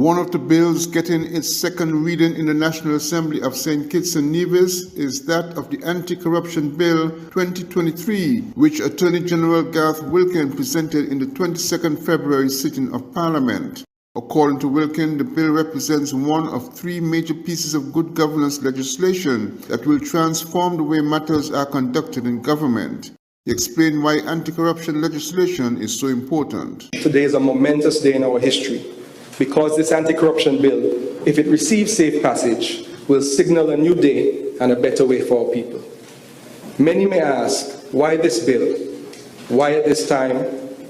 One of the bills getting its second reading in the National Assembly of St. Kitts and Nevis is that of the Anti-Corruption Bill 2023, which Attorney General Garth Wilkin presented in the 22nd February sitting of Parliament. According to Wilkin, the bill represents one of three major pieces of good governance legislation that will transform the way matters are conducted in government. He explained why anti-corruption legislation is so important. Today is a momentous day in our history, because this anti-corruption bill, if it receives safe passage, will signal a new day and a better way for our people. Many may ask, why this bill? Why at this time?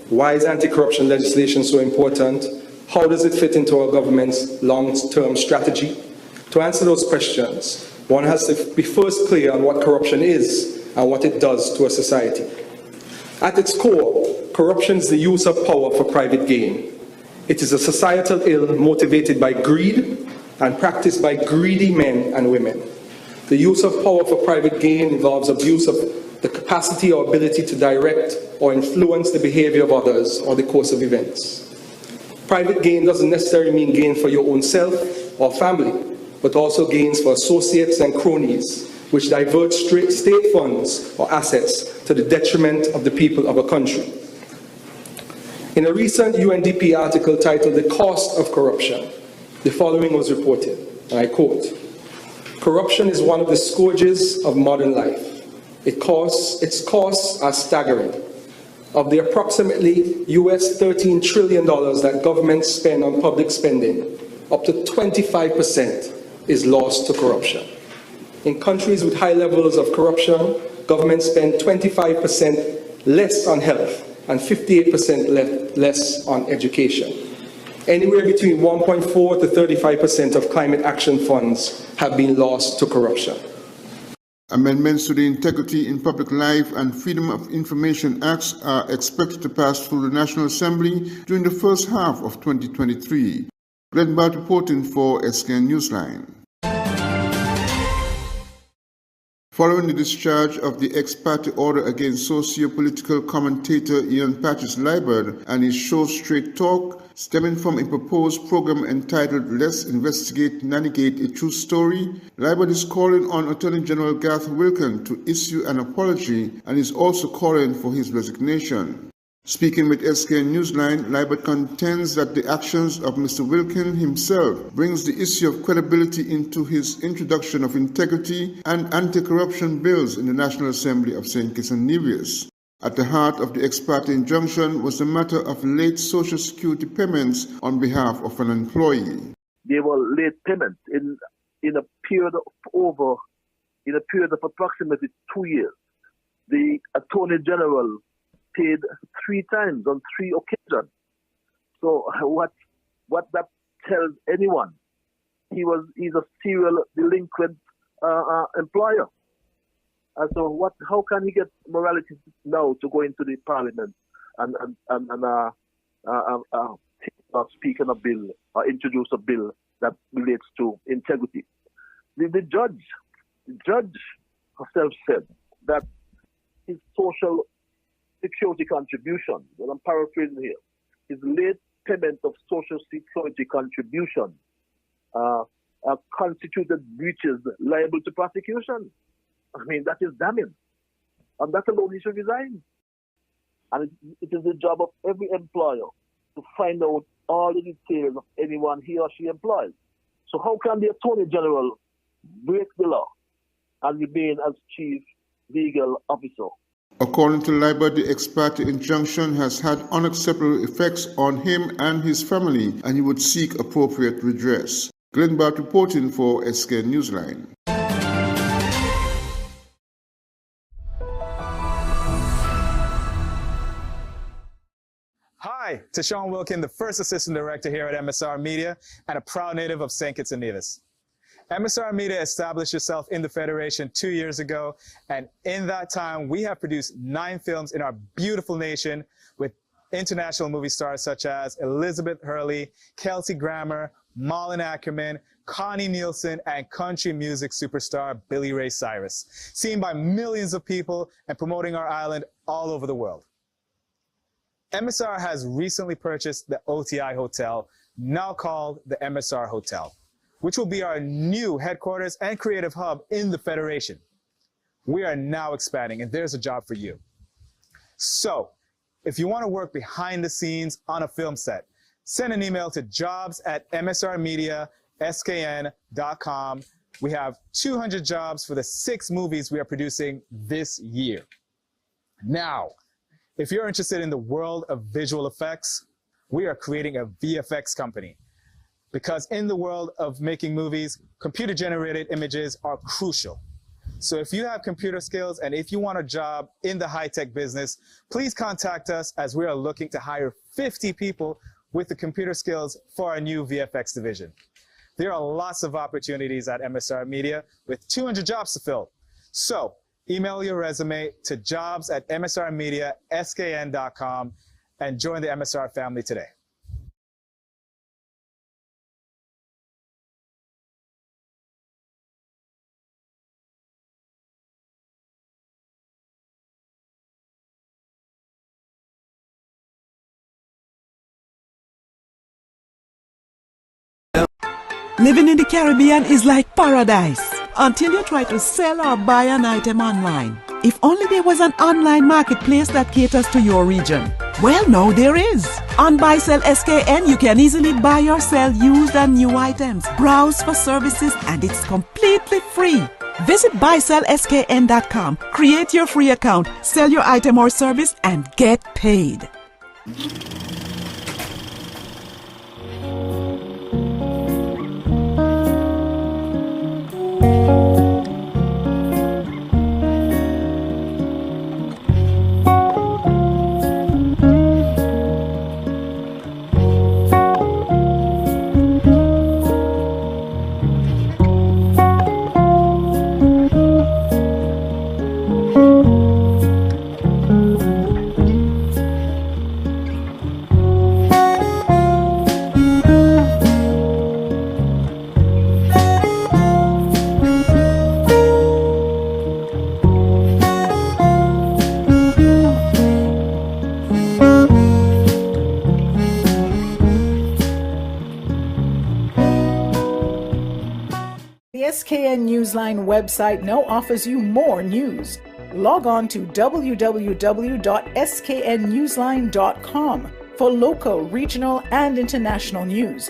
Why is anti-corruption legislation so important? How does it fit into our government's long-term strategy? To answer those questions, one has to be first clear on what corruption is and what it does to a society. At its core, corruption is the use of power for private gain. It is a societal ill motivated by greed and practiced by greedy men and women. The use of power for private gain involves abuse of the capacity or ability to direct or influence the behavior of others or the course of events. Private gain doesn't necessarily mean gain for your own self or family, but also gains for associates and cronies, which divert state funds or assets to the detriment of the people of a country. In a recent UNDP article titled "The Cost of Corruption," the following was reported, and I quote, "Corruption is one of the scourges of modern life. Its costs are staggering. Of the approximately US $13 trillion that governments spend on public spending, up to 25% is lost to corruption. In countries with high levels of corruption, governments spend 25% less on health and 58% less on education. Anywhere between 1.4 to 35% of climate action funds have been lost to corruption." Amendments to the Integrity in Public Life and Freedom of Information Acts are expected to pass through the National Assembly during the first half of 2023. Glenn Bart reporting for SKN Newsline. Following the discharge of the ex-parte order against socio-political commentator Ian Patches Liburd and his show Straight Talk, stemming from a proposed program entitled Let's Investigate Navigate a True Story, Liburd is calling on Attorney General Garth Wilkin to issue an apology and is also calling for his resignation. Speaking with SKN Newsline, Liburd contends that the actions of Mr. Wilkin himself brings the issue of credibility into his introduction of integrity and anti-corruption bills in the National Assembly of St. Kitts and Nevis. At the heart of the ex parte injunction was the matter of late Social Security payments on behalf of an employee. There were late payments in a period of approximately 2 years. The Attorney General paid 3 times on 3 occasions. So what that tells anyone? He's a serial delinquent employer. And so how can he get morality now to go into the Parliament and speak on a bill or introduce a bill that relates to integrity? The judge herself said that his Social Security contribution, and I'm paraphrasing here, his late payment of Social Security contribution constituted breaches liable to prosecution. I mean, that is damning. And that alone he should resign. And it is the job of every employer to find out all the details of anyone he or she employs. So how can the Attorney General break the law and remain as Chief Legal Officer? According to Liburd, the ex parte injunction has had unacceptable effects on him and his family, and he would seek appropriate redress. Glenn Bart reporting for SKN Newsline. Hi, Tashawn Wilkin, the first Assistant Director here at MSR Media and a proud native of St. Kitts and Nevis. MSR Media established itself in the Federation 2 years ago, and in that time, we have produced 9 films in our beautiful nation with international movie stars such as Elizabeth Hurley, Kelsey Grammer, Malin Ackerman, Connie Nielsen, and country music superstar Billy Ray Cyrus, seen by millions of people and promoting our island all over the world. MSR has recently purchased the OTI Hotel now called the MSR Hotel, which will be our new headquarters and creative hub in the Federation. We are now expanding, and there's a job for you. So, if you want to work behind the scenes on a film set, send an email to jobs@msrmediaskn.com. We have 200 jobs for the 6 movies we are producing this year. Now, if you're interested in the world of visual effects, we are creating a VFX company. Because in the world of making movies, computer-generated images are crucial. So if you have computer skills and if you want a job in the high-tech business, please contact us as we are looking to hire 50 people with the computer skills for our new VFX division. There are lots of opportunities at MSR Media with 200 jobs to fill. So email your resume to jobs@msrmediaskn.com and join the MSR family today. Living in the Caribbean is like paradise until you try to sell or buy an item online. If only there was an online marketplace that caters to your region. Well, now there is. On Buy Sell SKN, you can easily buy or sell used and new items, browse for services, and it's completely free. Visit buysellskn.com, create your free account, sell your item or service, and get paid. The SKN Newsline website now offers you more news. Log on to www.sknnewsline.com for local, regional, and international news.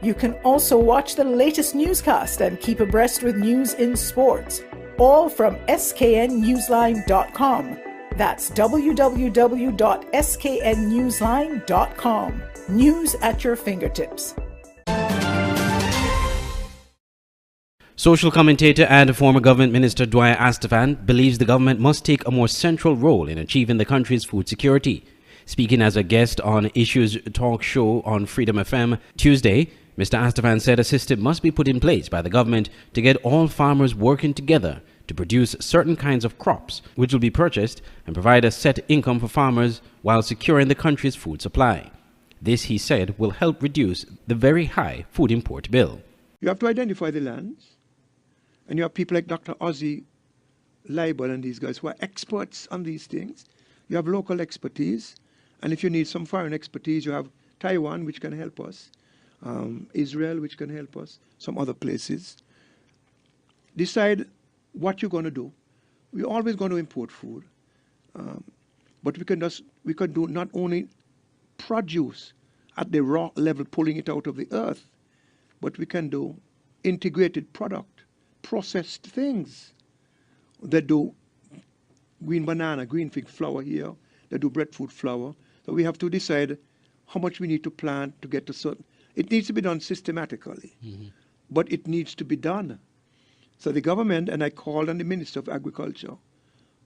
You can also watch the latest newscast and keep abreast with news in sports, all from sknnewsline.com. That's www.sknnewsline.com. News at your fingertips. Social commentator and former government minister Dwyer Astafan believes the government must take a more central role in achieving the country's food security. Speaking as a guest on Issues talk show on Freedom FM Tuesday, Mr. Astafan said a system must be put in place by the government to get all farmers working together to produce certain kinds of crops, which will be purchased and provide a set income for farmers while securing the country's food supply. This, he said, will help reduce the very high food import bill. You have to identify the lands. And you have people like Dr. Ozzy Leibel and these guys who are experts on these things. You have local expertise. And if you need some foreign expertise, you have Taiwan, which can help us, Israel, which can help us, some other places. Decide what you're going to do. We're always going to import food. But we can do not only produce at the raw level, pulling it out of the earth, but we can do integrated product. Processed things that do green banana, green fig flour here, that do breadfruit flour. So we have to decide how much we need to plant to get to certain. It needs to be done systematically, but it needs to be done. So the government, and I called on the Minister of Agriculture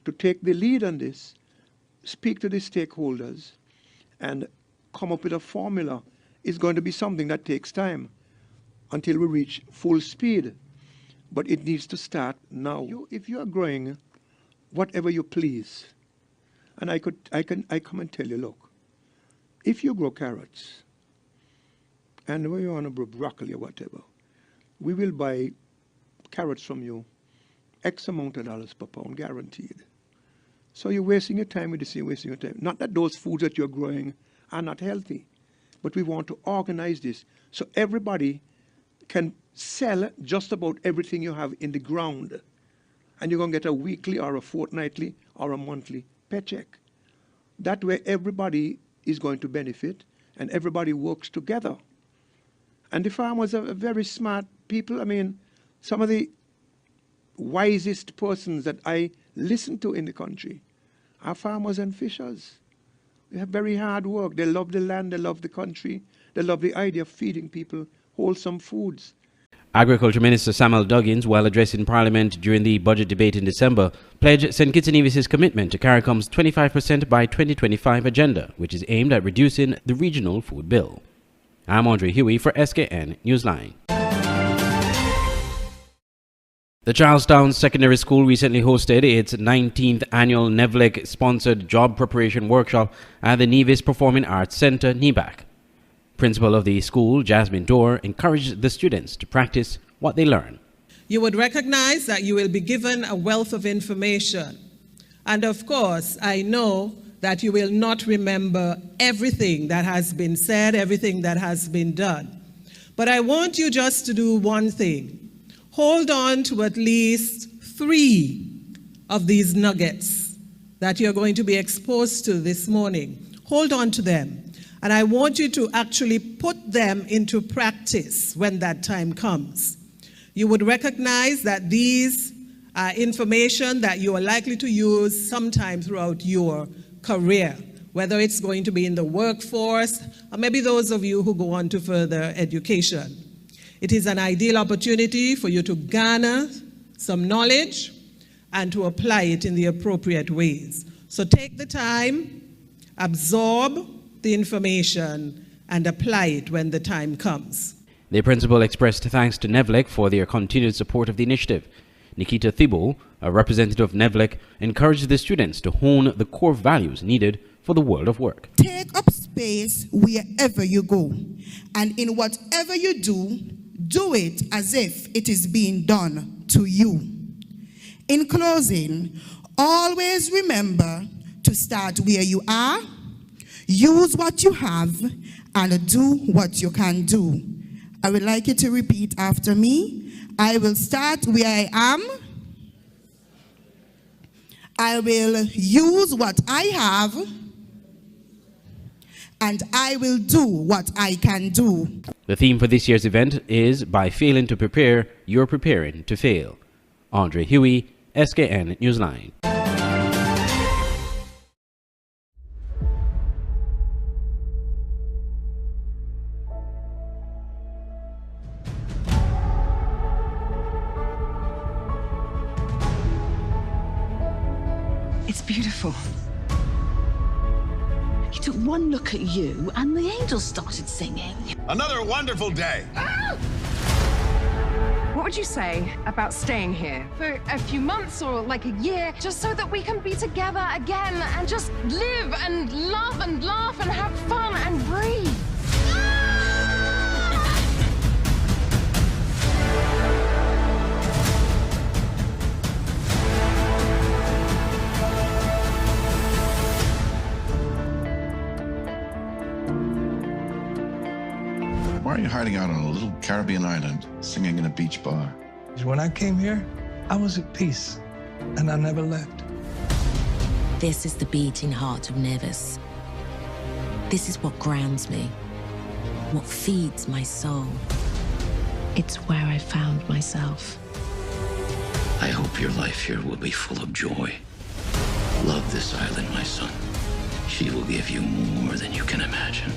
to take the lead on this, speak to the stakeholders, and come up with a formula. It's going to be something that takes time until we reach full speed. But it needs to start now. If you are growing whatever you please, and I come and tell you, look, if you grow carrots, and when you want to grow broccoli or whatever, we will buy carrots from you, X amount of dollars per pound, guaranteed. So you're wasting your time with this, you're wasting your time. Not that those foods that you're growing are not healthy, but we want to organize this so everybody can sell just about everything you have in the ground. And you're going to get a weekly or a fortnightly or a monthly paycheck. That way everybody is going to benefit and everybody works together. And the farmers are very smart people. I mean, some of the wisest persons that I listen to in the country are farmers and fishers. They have very hard work. They love the land, they love the country, they love the idea of feeding people wholesome foods. Agriculture Minister Samuel Duggins, while addressing Parliament during the budget debate in December, pledged St. Kitts and Nevis' commitment to CARICOM's 25% by 2025 agenda, which is aimed at reducing the regional food bill. I'm Andre Huey for SKN Newsline. The Charlestown Secondary School recently hosted its 19th annual NEVLEC-sponsored job preparation workshop at the Nevis Performing Arts Centre, NEBAC. Principal of the school, Jasmine Dorr, encouraged the students to practice what they learn. You would recognize that you will be given a wealth of information. And of course, I know that you will not remember everything that has been said, everything that has been done. But I want you just to do one thing. Hold on to at least 3 of these nuggets that you're going to be exposed to this morning. Hold on to them. And I want you to actually put them into practice when that time comes. You would recognize that these are information that you are likely to use sometime throughout your career, whether it's going to be in the workforce, or maybe those of you who go on to further education. It is an ideal opportunity for you to garner some knowledge and to apply it in the appropriate ways. So take the time, absorb the information, and apply it when the time comes. The principal expressed thanks to NEVLEC for their continued support of the initiative. Nikita Thibault, a representative of NEVLEC, encouraged the students to hone the core values needed for the world of work. Take up space wherever you go, and in whatever you do, do it as if it is being done to you. In closing, always remember to start where you are, use what you have, and do what you can do. I would like you to repeat after me. I will start where I am. I will use what I have, and I will do what I can do. The theme for this year's event is By Failing to Prepare, You're Preparing to Fail. Andre Huey, SKN Newsline. It's beautiful. He took one look at you and the angels started singing. Another wonderful day. What would you say about staying here for a few months or like a year, just so that we can be together again and just live and love and laugh and have fun and breathe? Why are you hiding out on a little Caribbean island, singing in a beach bar? When I came here, I was at peace, and I never left. This is the beating heart of Nevis. This is what grounds me, what feeds my soul. It's where I found myself. I hope your life here will be full of joy. Love this island, my son. She will give you more than you can imagine.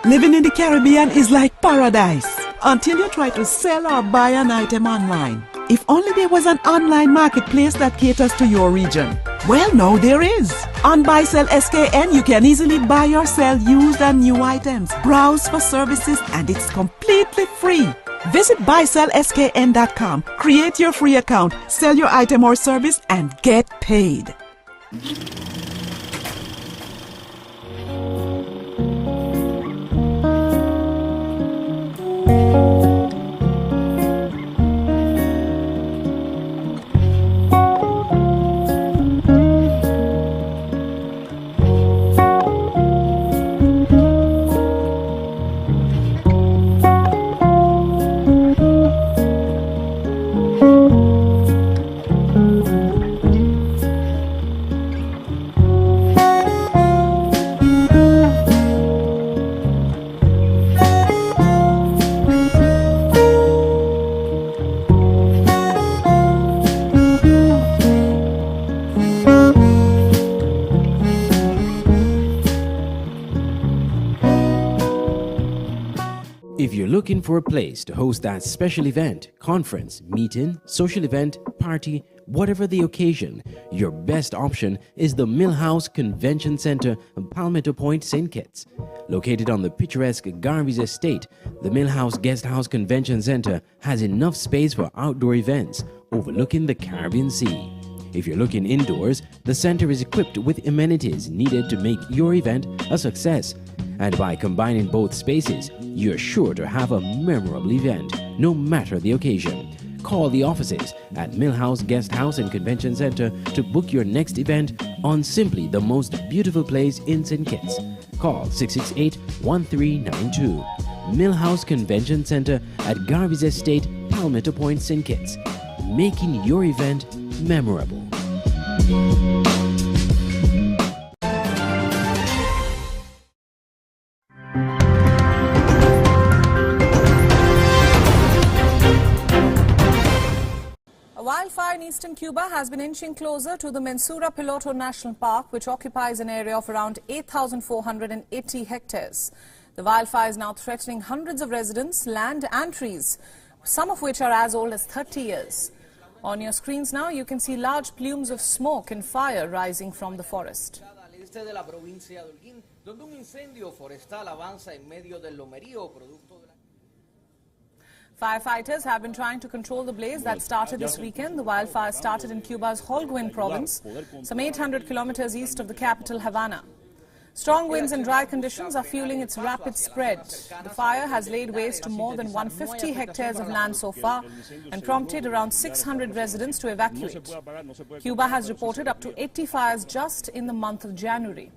Living in the Caribbean is like paradise until you try to sell or buy an item online. If only there was an online marketplace that caters to your region. Well, now there is. On Buy Sell SKN, you can easily buy or sell used and new items, browse for services, and it's completely free. Visit buysellskn.com, create your free account, sell your item or service, and get paid. If you're looking for a place to host that special event, conference, meeting, social event, party, whatever the occasion, your best option is the Millhouse Convention Center in Palmetto Point, St. Kitts. Located on the picturesque Garvey's Estate, the Millhouse Guest House Convention Center has enough space for outdoor events overlooking the Caribbean Sea. If you're looking indoors, the center is equipped with amenities needed to make your event a success. And by combining both spaces, you're sure to have a memorable event, no matter the occasion. Call the offices at Millhouse Guest House and Convention Center to book your next event on simply the most beautiful place in St. Kitts. Call 668-1392. Millhouse Convention Center at Garvey's Estate, Palmetto Point, St. Kitts. Making your event memorable. A wildfire in eastern Cuba has been inching closer to the Mensura Piloto National Park, which occupies an area of around 8,480 hectares. The wildfire is now threatening hundreds of residents, land and trees, some of which are as old as 30 years. On your screens now, you can see large plumes of smoke and fire rising from the forest. Firefighters have been trying to control the blaze that started this weekend. The wildfire started in Cuba's Holguin province, some 800 kilometers east of the capital, Havana. Strong winds and dry conditions are fueling its rapid spread. The fire has laid waste to more than 150 hectares of land so far and prompted around 600 residents to evacuate. Cuba has reported up to 80 fires just in the month of January.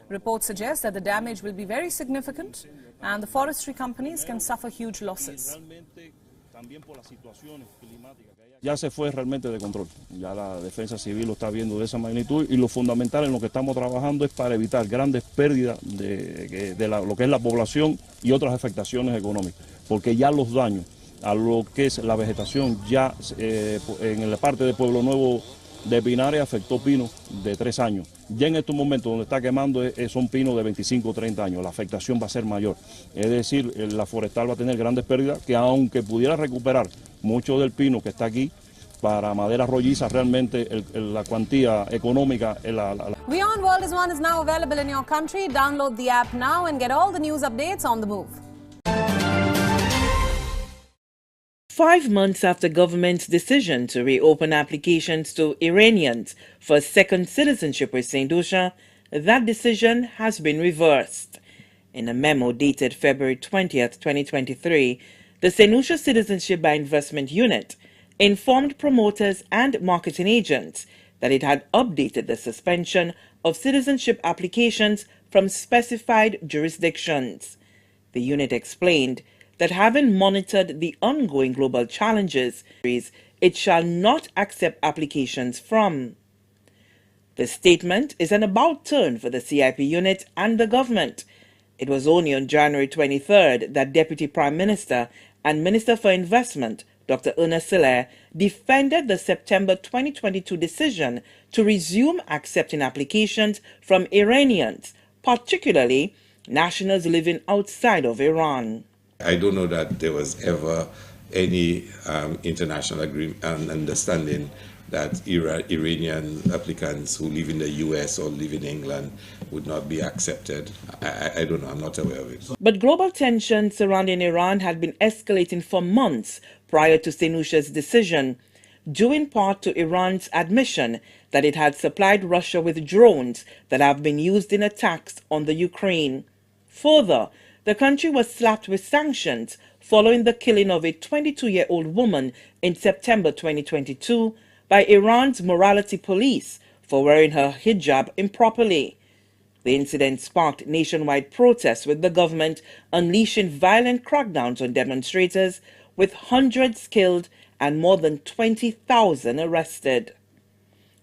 Reports suggest that the damage will be very significant and the forestry companies can suffer huge losses. Ya se fue realmente de control, ya la defensa civil lo está viendo de esa magnitud y lo fundamental en lo que estamos trabajando es para evitar grandes pérdidas de lo que es la población y otras afectaciones económicas, porque ya los daños a lo que es la vegetación ya en la parte de Pueblo Nuevo de Pinares afectó pinos de 3 años. Ya en estos momentos donde está quemando son pinos de 25 o 30 años, la afectación va a ser mayor. Es decir, la forestal va a tener grandes pérdidas que aunque pudiera recuperar mucho del pino que está aquí, para madera rolliza realmente la cuantía económica. Beyond World is One is now available in your country. Download the app now and get all the news updates on the move. 5 months after government's decision to reopen applications to Iranians for second citizenship with St. Lucia, that decision has been reversed. In a memo dated February 20th, 2023, the St. Lucia Citizenship by Investment Unit informed promoters and marketing agents that it had updated the suspension of citizenship applications from specified jurisdictions. The unit explained that having monitored the ongoing global challenges, it shall not accept applications from. The statement is an about turn for the CIP unit and the government. It was only on January 23rd that Deputy Prime Minister and Minister for Investment, Dr. Ernest Siller, defended the September 2022 decision to resume accepting applications from Iranians, particularly nationals living outside of Iran. I don't know that there was ever any international agreement and understanding that Iranian applicants who live in the US or live in England would not be accepted. I don't know, I'm not aware of it. But global tensions surrounding Iran had been escalating for months prior to St. Lucia's decision, due in part to Iran's admission that it had supplied Russia with drones that have been used in attacks on the Ukraine. Further, the country was slapped with sanctions following the killing of a 22-year-old woman in September 2022 by Iran's morality police for wearing her hijab improperly. The incident sparked nationwide protests, with the government unleashing violent crackdowns on demonstrators, with hundreds killed and more than 20,000 arrested.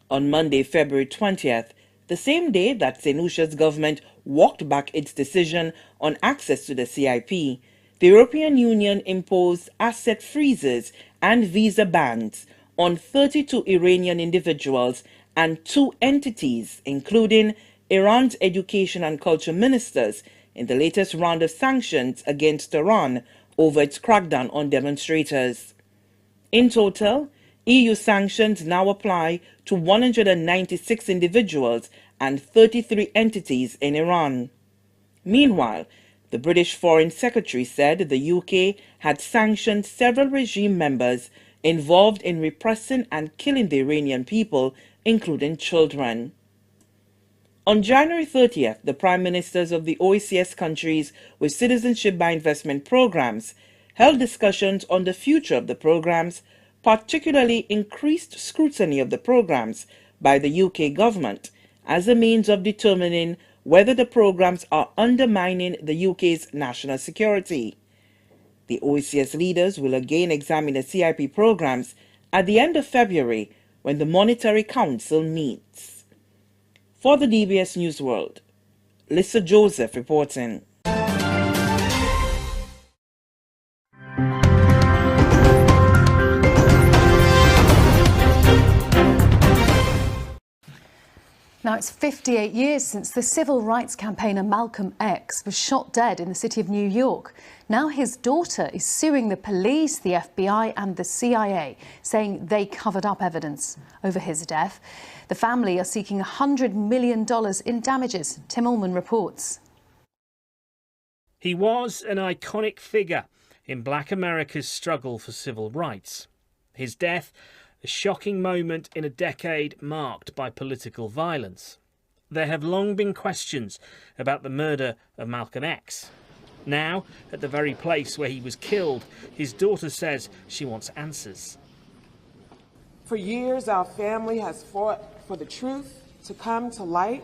On Monday, February 20th, the same day that St. Lucia's government walked back its decision on access to the CIP, the European Union imposed asset freezes and visa bans on 32 Iranian individuals and 2 entities, including Iran's education and culture ministers, in the latest round of sanctions against Iran over its crackdown on demonstrators. In total, EU sanctions now apply to 196 individuals and 33 entities in Iran. Meanwhile, the British Foreign Secretary said the UK had sanctioned several regime members involved in repressing and killing the Iranian people, including children. On January 30th, the Prime Ministers of the OECS countries with citizenship by investment programs held discussions on the future of the programs, particularly increased scrutiny of the programs by the UK government as a means of determining whether the programs are undermining the UK's national security. The OECS leaders will again examine the CIP programs at the end of February when the Monetary Council meets. For the DBS News World, Lisa Joseph reporting. Now, it's 58 years since the civil rights campaigner Malcolm X was shot dead in the city of New York. Now his daughter is suing the police, the FBI and the CIA, saying they covered up evidence over his death. The family are seeking $100 million in damages. Tim Ullman reports. He was an iconic figure in Black America's struggle for civil rights. His death, a shocking moment in a decade marked by political violence. There have long been questions about the murder of Malcolm X. Now, at the very place where he was killed, his daughter says she wants answers. For years, our family has fought for the truth to come to light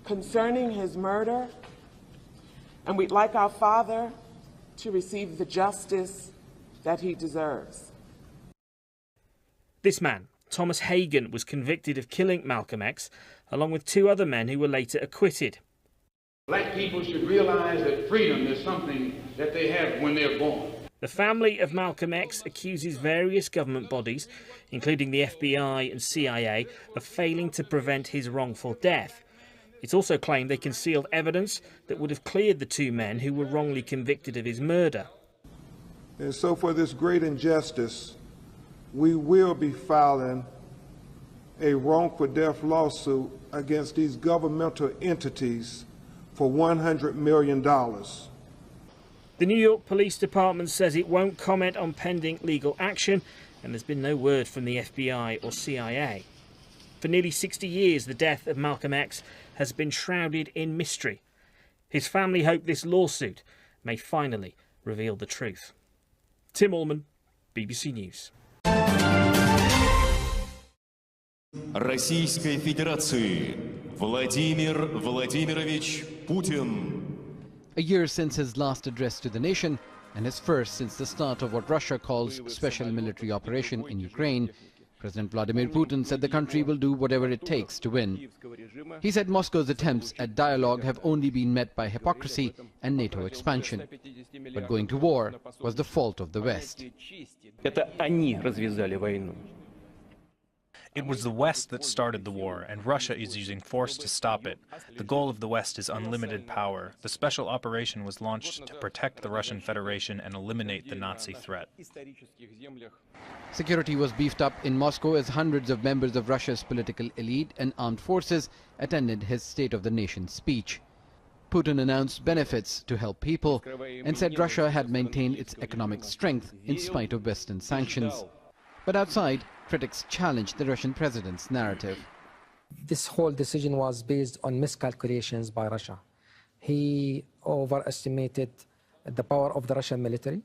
concerning his murder, and we'd like our father to receive the justice that he deserves. This man, Thomas Hagen, was convicted of killing Malcolm X, along with two other men who were later acquitted. Black people should realize that freedom is something that they have when they're born. The family of Malcolm X accuses various government bodies, including the FBI and CIA, of failing to prevent his wrongful death. It's also claimed they concealed evidence that would have cleared the two men who were wrongly convicted of his murder. And so for this great injustice, we will be filing a wrongful death lawsuit against these governmental entities for $100 million. The New York Police Department says it won't comment on pending legal action, and there's been no word from the FBI or CIA. For nearly 60 years, the death of Malcolm X has been shrouded in mystery. His family hope this lawsuit may finally reveal the truth. Tim Ullman, BBC News. Российской Федерации Владимир Владимирович Putin. A year since his last address to the nation, and his first since the start of what Russia calls special military operation in Ukraine, President Vladimir Putin said the country will do whatever it takes to win. He said Moscow's attempts at dialogue have only been met by hypocrisy and NATO expansion. But going to war was the fault of the West. It was the West that started the war, and Russia is using force to stop it. The goal of the West is unlimited power. The special operation was launched to protect the Russian Federation and eliminate the Nazi threat. Security was beefed up in Moscow as hundreds of members of Russia's political elite and armed forces attended his State of the Nation speech. Putin announced benefits to help people and said Russia had maintained its economic strength in spite of Western sanctions. But outside, critics challenged the Russian president's narrative. This whole decision was based on miscalculations by Russia. He overestimated the power of the Russian military.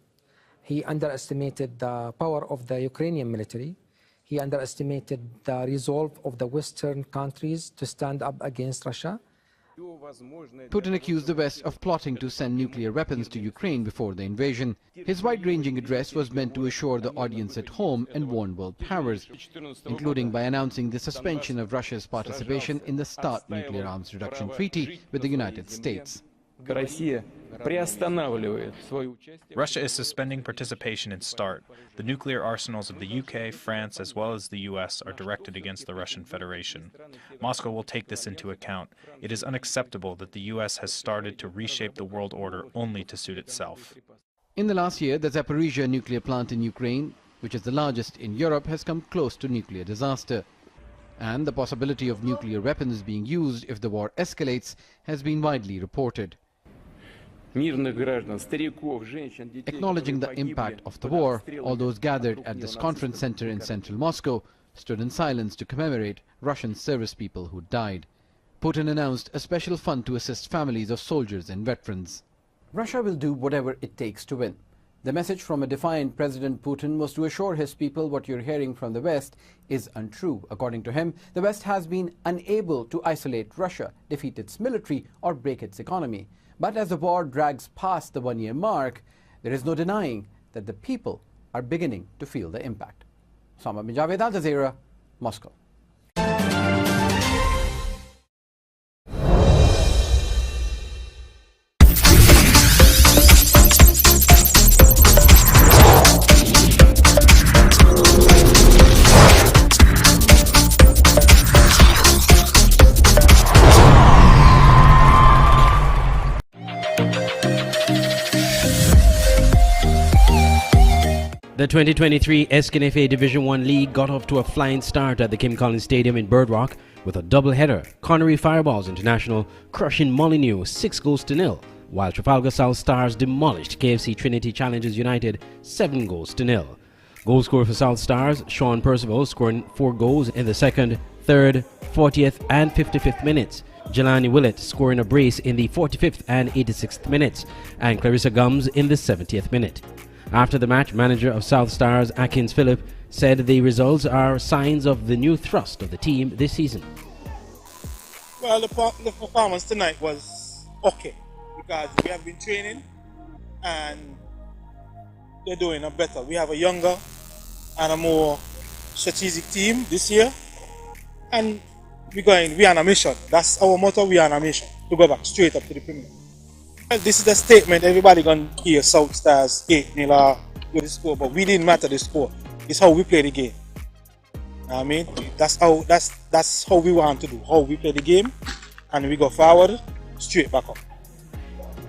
He underestimated the power of the Ukrainian military. He underestimated the resolve of the Western countries to stand up against Russia. Putin accused the West of plotting to send nuclear weapons to Ukraine before the invasion. His wide-ranging address was meant to assure the audience at home and warn world powers, including by announcing the suspension of Russia's participation in the START nuclear arms reduction treaty with the United States. Russia is suspending participation in START. The nuclear arsenals of the UK, France, as well as the US are directed against the Russian Federation. Moscow will take this into account. It is unacceptable that the US has started to reshape the world order only to suit itself. In the last year, the Zaporizhzhia nuclear plant in Ukraine, which is the largest in Europe, has come close to nuclear disaster. And the possibility of nuclear weapons being used if the war escalates has been widely reported. Acknowledging the impact of the war, all those gathered at this conference center in central Moscow stood in silence to commemorate Russian service people who died. Putin announced a special fund to assist families of soldiers and veterans. Russia will do whatever it takes to win. The message from a defiant President Putin was to assure his people what you're hearing from the West is untrue. According to him, the West has been unable to isolate Russia, defeat its military, or break its economy. But as the war drags past the one-year mark, there is no denying that the people are beginning to feel the impact. Samad bin Javed, Al Jazeera, Moscow. The 2023 SKNFA Division 1 League got off to a flying start at the Kim Collins Stadium in Bird Rock with a doubleheader. Connery Fireballs International crushing Molineux 6-0, while Trafalgar South Stars demolished KFC Trinity Challengers United 7-0. Goal scorer for South Stars, Sean Percival, scoring 4 goals in the 2nd, 3rd, 40th and 55th minutes. Jelani Willett scoring a brace in the 45th and 86th minutes, and Clarissa Gums in the 70th minute. After the match, manager of South Stars, Atkins Phillip, said the results are signs of the new thrust of the team this season. Well, the performance tonight was okay because we have been training and they're doing it better. We have a younger and a more strategic team this year, and we are on a mission. That's our motto, we are on a mission to go back straight up to the Premier League. Well, this is the statement everybody gonna hear South Stars 8-0 with the score, but we didn't matter the score. It's how we play the game. I mean, that's how we want to do. How we play the game, and we go forward, straight back up.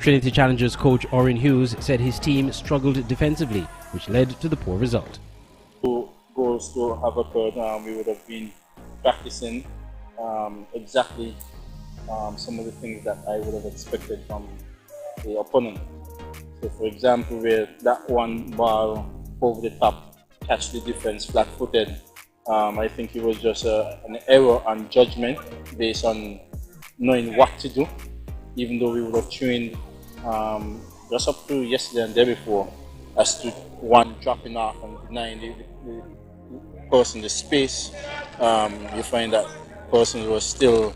Trinity Challengers coach Orrin Hughes said his team struggled defensively, which led to the poor result. Goals to have occurred, we would have been practicing exactly some of the things that I would have expected from the opponent. So for example, where that one ball over the top catch the defense flat-footed, I think it was just an error on judgment based on knowing what to do, even though we would have trained just up to yesterday and the day before as to one dropping off and denying the person the space. You find that person was still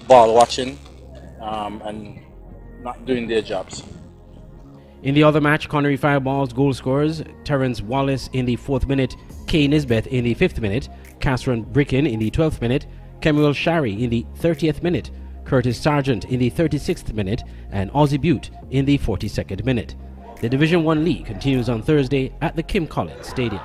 ball watching and not doing their jobs. In the other match, Connery Fireballs goal scorers Terrence Wallace in the 4th minute, Kay Nisbeth in the 5th minute, Catherine Bricken in the 12th minute, Kemuel Shari in the 30th minute, Curtis Sargent in the 36th minute, and Ozzie Butte in the 42nd minute. The Division 1 League continues on Thursday at the Kim Collins Stadium.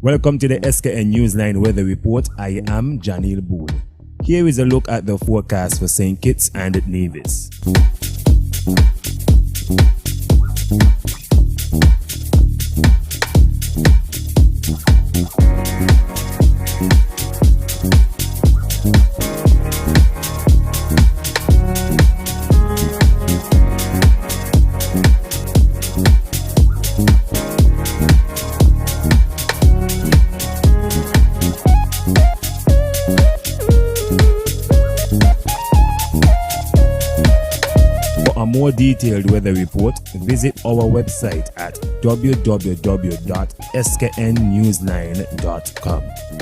Welcome to the SKN Newsline Weather Report. I am Janil Boole. Here is a look at the forecast for St. Kitts and Nevis. For a more detailed weather report, visit our website at www.sknnewsline.com.